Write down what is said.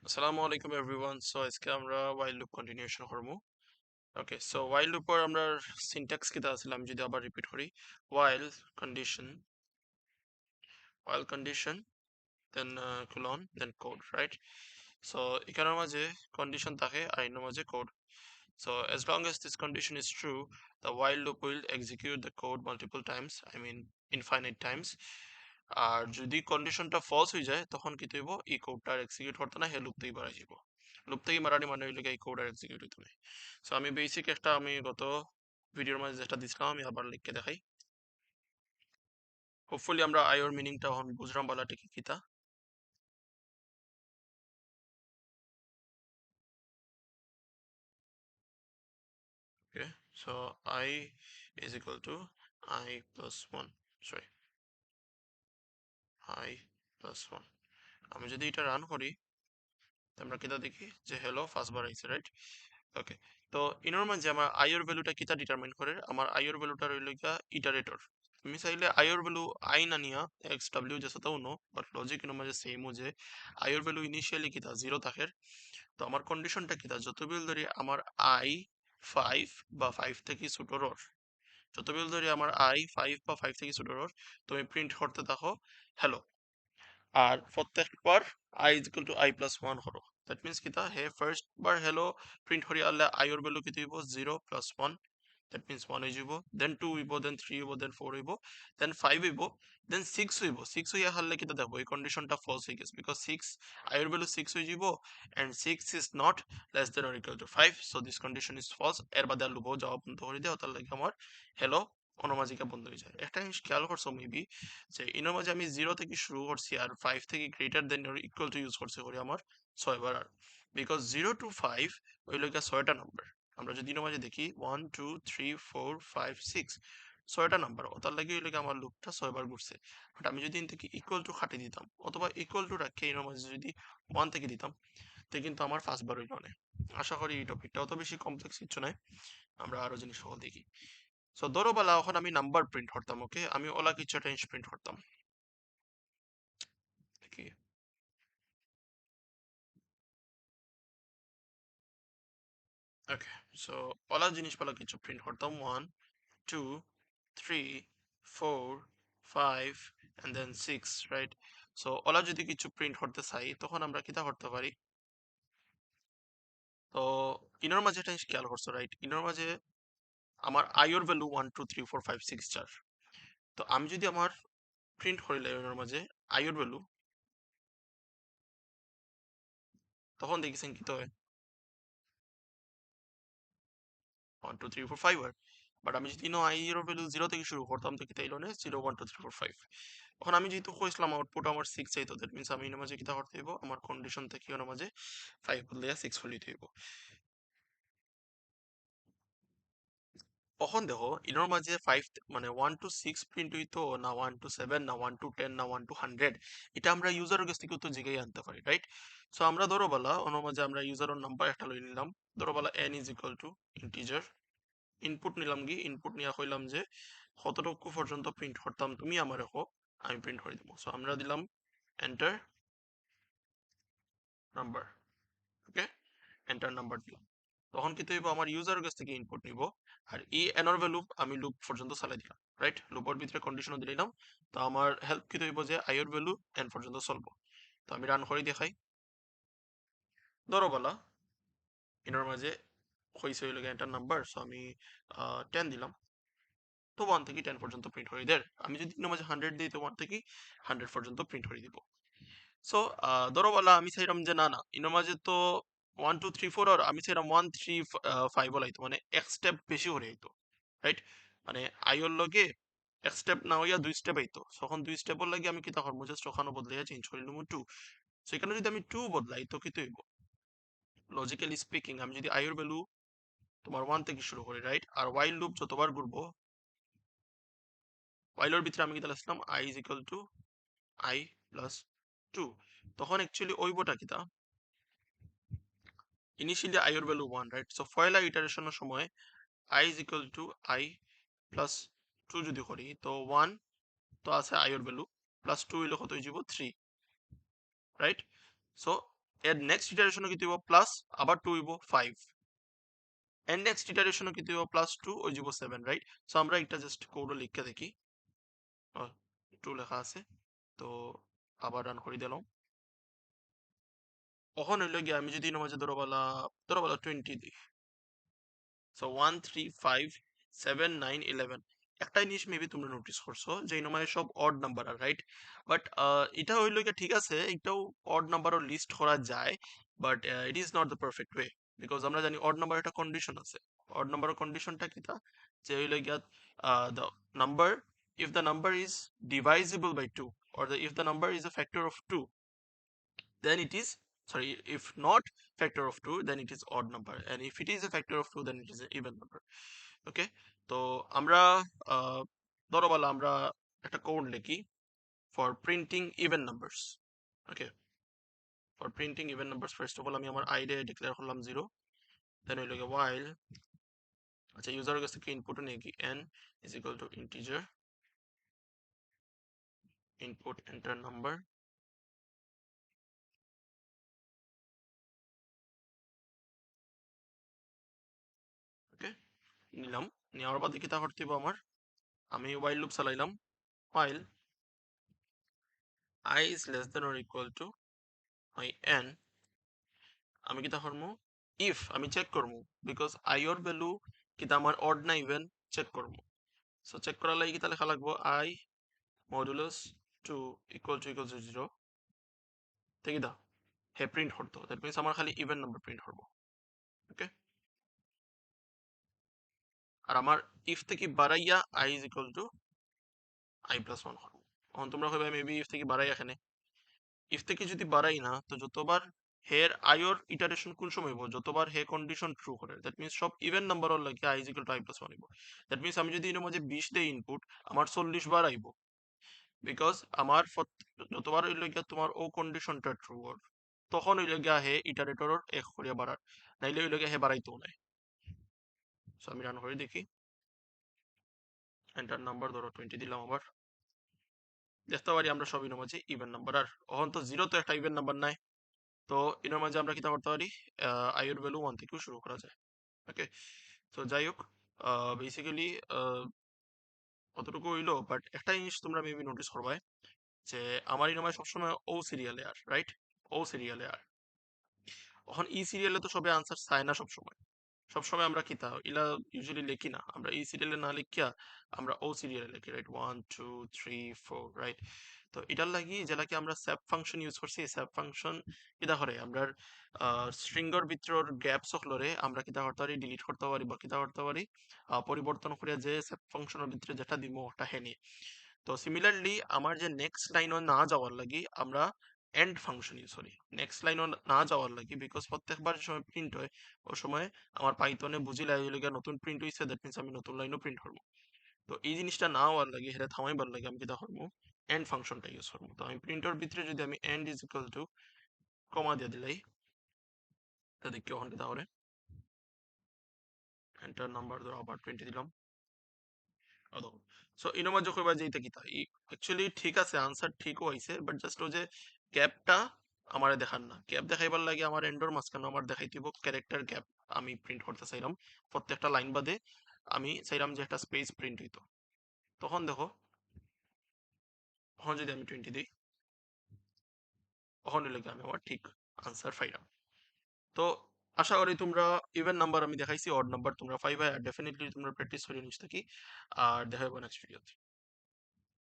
আসসালামু আলাইকুম everyone. So আজকে আমরা while loop continuation করবো। ওকে, সো while loop এর আমরা সিনট্যাক্স কিটা আছিল আমি যদি আবার রিপিট করি, while condition, while condition, then colon, then code, right? So এখানের মাঝে condition থাকে আর এর মাঝে code. So as long as this condition is true, the while loop will execute the code multiple times, I mean infinite times. আর যদি কন্ডিশনটা false হয়ে যায় তখন কি হইব, এই কোডটা আর এক্সিকিউট করতে না, হে লুপ থেকে মারা যাব। লুপ থেকে মারানি মানে হইলে এই কোড আর এক্সিকিউট হইতো না। সো আমি বেসিক একটা আমি গত ভিডিওর মাঝে যেটা দিছিলাম আমি আবার লিখে দেখাই। হোপফুলি আমরা আইওর মিনিংটা এখন বুঝলাম বালাটা কি কিতা। Okay, so I is equal to I plus 1, sorry, I plus 1। আমি যদি এটা রান করি আমরা কিতা দেখি যে হ্যালো ফার্স্ট বার আইছে, রাইট? ওকে, তো ইনোর মাঝে আমার আইওর ভ্যালুটা কিতা ডিটারমাইন করে, আমার আইওর ভ্যালুটা রইল গিয়া ইটারেটর। তুমি চাইলে আইওর ভ্যালু আই না নিয়া এক্স ডাব্লিউ যে সাথেও নো, বাট লজিক ইনোর মাঝে সেম ও যে আইওর ভ্যালু ইনিশিয়ালি কিতা জিরো থাকে। তো আমার কন্ডিশনটা কিতা, যত বিল ধরি আমার আই 5 বা 5 থেকে ছোটর, যত বিল ধরি আমার আই 5 বা 5 থেকে ছোটর, তুমি প্রিন্ট করতে থাকো হ্যালো। আর প্রত্যেকবার i is equal to i plus 1 হলো। দ্যাট মিন্স কিতা হে ফার্স্ট বার হ্যালো প্রিন্ট করি আল্লে i এর ভ্যালু কিতা হইব 0 plus 1, দ্যাট মিন্স 1 হয়ে যাব, দেন 2 হইব, দেন 3 হইব, দেন 4 হইব, দেন 5 হইব, দেন 6 হইব। 6 হইয়া হারলে কিতা দেখো এই কন্ডিশনটা ফলস হয়ে গেছে, বিকজ 6 i এর ভ্যালু 6 হয়ে যাব and 6 is not less than or equal to 5, so this condition is false। এর বাদে আর লুপও যাওয়া বন্ধ করে দেওয়া, তার লাগে আমার হ্যালো অনমাজিকা বন্ধ হয়ে যায়। একটা জিনিস খেয়াল করছো মেবি, যে ইনোর মাঝে আমি 0 থেকে শুরু করছি আর 5 থেকে greater than or equal to use করছি করি আমার 6 বার। আর বিকজ 0 to 5 হইল গিয়া 6টা নাম্বার। আমরা যদি ইনোর মাঝে দেখি 1 2 3 4 5 6, 6টা নাম্বার, ওটার লাগে হইল গিয়া আমার লুপটা 6 বার ঘুরছে। বাট আমি যদি ইন থেকে ইকুয়াল টু খাটি দিতাম অথবা ইকুয়াল টু রাখে ইনোর মাঝে যদি 1 থেকে দিতাম, তো কিন্তু আমার ফার্স্ট বার হইল না। আশা করি এই টপিকটা অত বেশি কমপ্লেক্স কিছু নাই, আমরা আরো জিনিস সকল দেখি। সো ধরো বলা এখন আমি নাম্বার প্রিন্ট করতাম, ওকে, আমি ওলা কিছু একটা জিনিস প্রিন্ট করতাম কি। ওকে, সো ওলা জিনিসপালা কিছু প্রিন্ট করতাম 1 2 3 4 5 and then 6, right? So OLA যদি কিছু প্রিন্ট করতে চাই তখন আমরা কিতা করতে পারি, তো ইনোর মাঝে একটা জিনিস খেয়াল করছো, রাইট? ইনোর মাঝে আমার আইওর ভ্যালু 1 2 3 4 5 6 4। তো আমি যদি আমার প্রিন্ট করিলে ইনোর মাঝে আইওর ভ্যালু, তখন দেখেছেন কি তো 1 2 3 4 5 আর, বাট আমি যদি নো আই এর ভ্যালু 0 থেকে শুরু করতাম তো কিতা হইলো না 0 1 2 3 4 5। এখন আমি যেহেতু কইছিলাম আউটপুট আমার 6 চাইতো, দ্যাট মিন্স আমি এর মাঝে কিতা করতে হইব, আমার কন্ডিশন থেকে এর মাঝে 5 বদলে 6 ফলিতে হইব। তখন দেখো ইনোর মাঝে 5 মানে 1 টু 6 প্রিন্ট হইতো না 1 টু 7 না 1 টু 10 না 1 টু 100, এটা আমরা ইউজারের কাছ থেকে তো জিগাই আনতে পারি, রাইট? সো আমরা ধরো বলা ওর মাঝে আমরা ইউজারের নাম্বার একটা লই নিলাম, ধরো বলা n is equal two integer, input নিলাম, কি ইনপুট নিয়ে কইলাম যে কতটুকু পর্যন্ত প্রিন্ট করতাম তুমি আমার দেখো, আমি প্রিন্ট করে দেবো। সো আমরা দিলাম এন্টার নাম্বার, ওকে, এন্টার নাম্বার দিলাম। তখন কিন্তু আমার ইউজারের কাছ থেকে ইনপুট নিব, আর এই এনর ভ্যালু আমি লুপ পর্যন্ত চালাই দিলাম, রাইট? লুপের ভিতরে কন্ডিশনও দিলাম। তো আমার হেল্প কি হইব যে আইয়ের ভ্যালু এন পর্যন্ত চলবো। তো আমি রান করে দেখাই, ধরো বলা এনর মাঝে হইছে হইল এন্টার নাম্বার, সো আমি 10 দিলাম। তো 1 থেকে 10 পর্যন্ত প্রিন্ট করে দেয়। আমি যদি এর মাঝে 100 দিই তো 1 থেকে 100 পর্যন্ত প্রিন্ট করে দিব। সো ধরো বলা আমি চাইলাম যে না না এর মাঝে তো 1 2 3 4 আর আমি চাইলাম 1 3 5 বলাইতো, মানে এক স্টেপ বেশি হয়ে যাইতো, রাইট? মানে আইওর লগে এক স্টেপ না হইয়া দুই স্টেপ আইতো, তখন দুই স্টেপের লাগে আমি কি তখন জাস্ট ওখানে বদলাইয়া চেঞ্জ করে নিলাম 2। সেখানে যদি আমি 2 বদলাই তো কি হইব, লজিক্যালি স্পিকিং আমি যদি আইওর ভ্যালু তোমার 1 থেকে শুরু করি, রাইট? আর while লুপ যতবার ঘুরবো, while এর ভিতরে আমি কি তাহলে i is equal to i plus 2, তখন অ্যাকচুয়ালি ওইবটা কিতা ইনিশিয়ালি i এর ভ্যালু 1, রাইট? সো পয়লা ইটারেশনের সময় i is equal to i plus 2 যদি করি তো 1 তো আছে i এর ভ্যালু, প্লাস 2 হইলে কত হয়ে যাব 3, রাইট? সো এর নেক্সট ইটারেশনে কি দিব প্লাস আবার 2 হইব 5, এর নেক্সট ইটারেশনে কি দিব প্লাস 2 ওই যাব 7, রাইট? সো আমরা এটা জাস্ট কোড লিখে দেখি। 2 লেখা আছে, তো আবার রান করে দিলাম। ওখানে হইলো গিয়ে আমি যদি এর মাঝে ধরো বলা 20 দিই, সো 1 3 5 7 9 11। একটা জিনিস মেবি তোমরা নোটিস করছো যে এই মানে সব odd number are, right? But এটা হইলো গিয়ে ঠিক আছে, এটাও অড নাম্বারও লিস্ট করা যায়, but it is not the perfect way, because আমরা জানি অড নাম্বার একটা কন্ডিশন আছে। অড নাম্বারের কন্ডিশনটা কিটা, যে হইলো গিয়া the number, if the number is divisible by 2, or if the number is a factor of 2, then it is, sorry, if not factor of 2, then it is odd number, and if it is a factor of 2, then it is an even number. ওকে, তো আমরা ধরো বলা আমরা একটা code লিখি for printing even numbers. Okay, for printing even numbers first of all আমি আমার আইডে declare করলাম 0, দেন হইল গিয়ে while, আচ্ছা ইউজারের কাছ থেকে ইনপুট নিয়ে কি n is equal to integer input enter number, ওকে নিলাম। নেওয়ার বাদে কি তা করতে হবে আমার, আমি while লুপ চালাইলাম, while I is less than or equal to my n, আমি কিতা করবো, ইফ আমি চেক করবো, বিকজ আই ওর ভ্যালু কিতা আমার অড না ইভেন চেক করবো। সো চেক করার লাগে কিতা লেখা লাগবো, আই মডুলাস 2 ইকুয়াল টু 0, ঠিক কিতা হে প্রিন্ট করতো, দ্যাট মিনস আমার খালি ইভেন নাম্বার প্রিন্ট করবো। ওকে, আর আমার ইফ থেকে বাড়াইয়া I is equal two I plus 1 করবো। এখন তোমরা কইবা মেবি ইফ থেকে বাড়াই এখানে, ইফ থেকে যদি বাড়াই না, তো যতবার হের আইওর ইটারেশন কোন সময় হইব, যতবার হে কন্ডিশন ট্রু করে, দ্যাট মিনস সব ইভেন নাম্বার হল লাগে I is equal two I plus 1 হইব। দ্যাট মিনস আমি যদি এর মাঝে 20 দেই ইনপুট, আমার 40 বার আইব, বিকজ আমার যতবার হইল গিয়া তোমার ও কন্ডিশনটা ট্রু ওর, তখন হইল গিয়া হে ইটারেটরর এক করিয়া বাড়ার, নাইলে হইল গিয়া হে বাড়াইতেও নাই। সো আমি রান করে দেখি, এন্টার নাম্বার ধরো 20 দিলাম, আবার দেখতে পারি আমরা সব ইনের মাঝে ইভেন নাম্বার, আর এখন তো 0 তো একটা ইভেন নাম্বার নাই, তো এর মাঝে আমরা কিতা করতে পারি, আই এর ভ্যালু 1 থেকেও শুরু করা যায়। ওকে, তো যাই হোক, বেসিক্যালি অতটুকু হইলো, বাট একটা জিনিস তোমরা মেবি নোটিস করবে যে আমার ইনমায় সবসময় ও সিরিয়ালে আর, রাইট? ও সিরিয়ালে আর এখন ই সিরিয়ালে তো সবে আনসার চায় না সবসময়। সবসময় আমরা কিতা ইলা ইউজুয়ালি লিখি না, আমরা ই সিরিয়ালে না লিখিয়া আমরা ও সিরিয়ালে লিখি, রাইট? 1 2 3 4, রাইট? তো এটার লাগি যেটাকে আমরা স্যাপ ফাংশন ইউজ করছি, স্যাপ ফাংশন কিতা করে আমরা স্ট্রিঙ্গর ভিতর গ্যাপস হলরে আমরা কিতা করতে পারি, ডিলিট করতে পারি বা কিতা করতে পারি, পরিবর্তন করিয়া যে স্যাপ ফাংশনের ভিতরে যেটা দিব ওটা হেনি। তো সিমিলারলি আমার যে নেক্সট লাইনও না যাওয়ার লাগি আমরা এন্ড ফাংশন ইউজ করি, নেক্সট লাইনও না যাওয়ার লাগি, বিকজ প্রত্যেকবার যে সময় প্রিন্ট হয় ওই সময় আমার পাইথনে বুঝি লাগে নতুন প্রিন্ট হইছে, দ্যাট মিনস আমি নতুন লাইনও প্রিন্ট করবো। তো এই জিনিসটা না হওয়ার লাগে, সেটা থামাইবার লাগে আমি কিতা করবো, এন্ড ফাংশনটা ইউজ করবো। তো আমি প্রিন্টের ভিতরে যদি আমি end is equal to comma দিয়ে দিলাই, তা দেখি ওখানে কিতা করে, এন্টার নাম্বার ধরো আবার 20 দিলাম। সো ইনো মাঝে কইবা যে এটা কিতা অ্যাকচুয়ালি ঠিক আছে, আনসার ঠিকও হইছে, বাট জাস্ট ও যে গ্যাপটা আমারে দেখান না, গ্যাপ দেখাইবার লাগে আমার এন্ডর মাঝখানে আমার দেখাই দিব ক্যারেক্টার গ্যাপ। আমি প্রিন্ট করতে চাইলাম প্রত্যেকটা লাইন বাদে, আমি চাইলাম যে একটা স্পেস প্রিন্ট হইতো। তখন দেখো, তখন যদি আমি 20 দিই, তখন লাগে আমি আমার ঠিক আনসার পাইলাম। তো আশা করি তোমরা ইভেন নাম্বার আমি দেখাইছি, অড নাম্বার তোমরা পাইবা, আর ডেফিনেটলি তোমরা প্র্যাকটিস করে নিস থাকি, আর দেখা হবে নেক্সট ভিডিওতে।